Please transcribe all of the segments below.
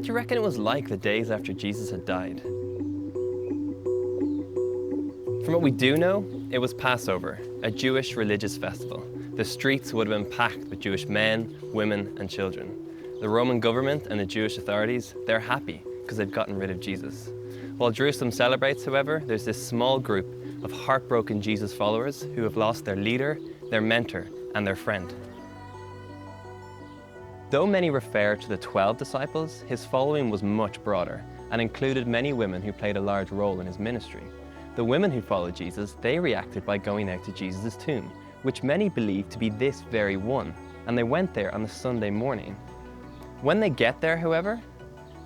do you reckon it was like the days after Jesus had died? From what we do know, it was Passover, a Jewish religious festival. The streets would have been packed with Jewish men, women, and children. The Roman government and the Jewish authorities, they're happy because they've gotten rid of Jesus. While Jerusalem celebrates, however, there's this small group of heartbroken Jesus followers who have lost their leader, their mentor, and their friend. Though many refer to the 12 disciples, his following was much broader and included many women who played a large role in his ministry. The women who followed Jesus, they reacted by going out to Jesus' tomb, which many believe to be this very one, and they went there on the Sunday morning. When they get there, however,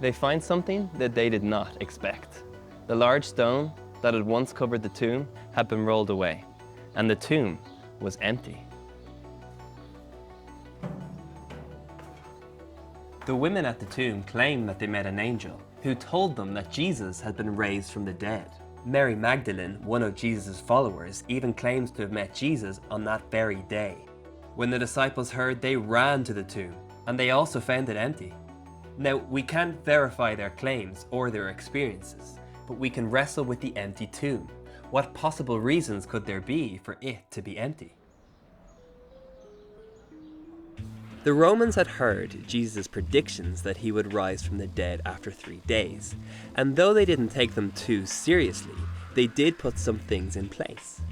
they find something that they did not expect. The large stone that had once covered the tomb had been rolled away, and the tomb was empty. The women at the tomb claimed that they met an angel who told them that Jesus had been raised from the dead. Mary Magdalene, one of Jesus' followers, even claims to have met Jesus on that very day. When the disciples heard, they ran to the tomb, and they also found it empty. Now, we can't verify their claims or their experiences, but we can wrestle with the empty tomb. What possible reasons could there be for it to be empty? The Romans had heard Jesus' predictions that he would rise from the dead after 3 days, and though they didn't take them too seriously, they did put some things in place.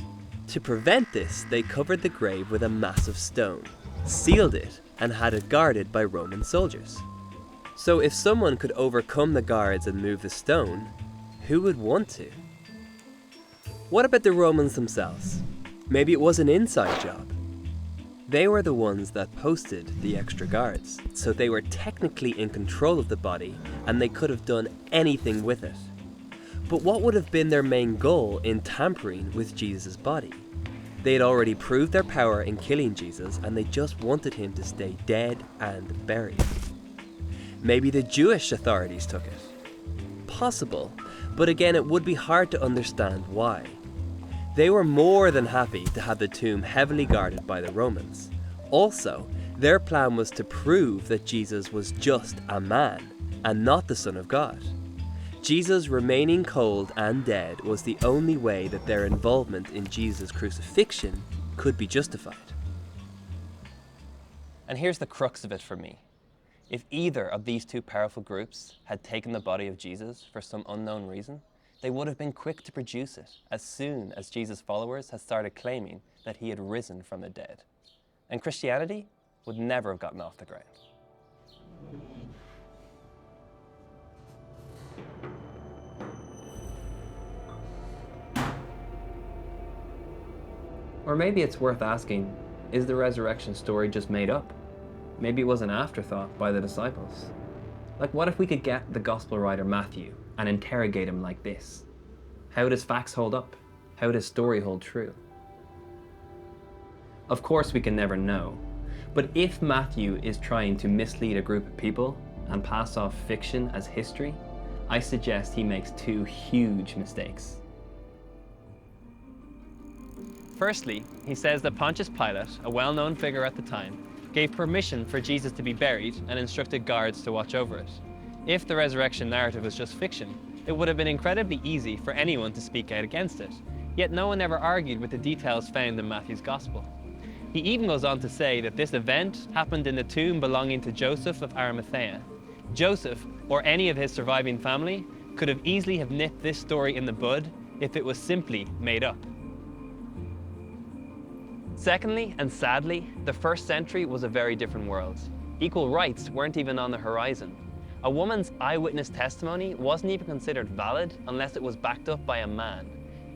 To prevent this, they covered the grave with a massive stone, sealed it, and had it guarded by Roman soldiers. So if someone could overcome the guards and move the stone, who would want to? What about the Romans themselves? Maybe it was an inside job. They were the ones that posted the extra guards, so they were technically in control of the body and they could have done anything with it. But what would have been their main goal in tampering with Jesus' body? They had already proved their power in killing Jesus and they just wanted him to stay dead and buried. Maybe the Jewish authorities took it. Possible, but again it would be hard to understand why. They were more than happy to have the tomb heavily guarded by the Romans. Also, their plan was to prove that Jesus was just a man and not the Son of God. Jesus remaining cold and dead was the only way that their involvement in Jesus' crucifixion could be justified. And here's the crux of it for me. If either of these two powerful groups had taken the body of Jesus for some unknown reason, they would have been quick to produce it as soon as Jesus' followers had started claiming that he had risen from the dead. And Christianity would never have gotten off the ground. Or maybe it's worth asking, is the resurrection story just made up? Maybe it was an afterthought by the disciples. Like, what if we could get the gospel writer Matthew and interrogate him like this? How does facts hold up? How does story hold true? Of course we can never know, but if Matthew is trying to mislead a group of people and pass off fiction as history, I suggest he makes two huge mistakes. Firstly, he says that Pontius Pilate, a well-known figure at the time, gave permission for Jesus to be buried and instructed guards to watch over it. If the resurrection narrative was just fiction, it would have been incredibly easy for anyone to speak out against it, yet no one ever argued with the details found in Matthew's Gospel. He even goes on to say that this event happened in the tomb belonging to Joseph of Arimathea. Joseph, or any of his surviving family, could have easily have nipped this story in the bud if it was simply made up. Secondly, and sadly, the first century was a very different world. Equal rights weren't even on the horizon. A woman's eyewitness testimony wasn't even considered valid unless it was backed up by a man.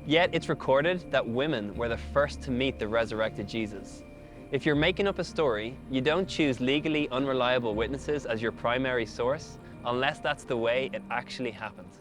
Yet it's recorded that women were the first to meet the resurrected Jesus. If you're making up a story, you don't choose legally unreliable witnesses as your primary source unless that's the way it actually happened.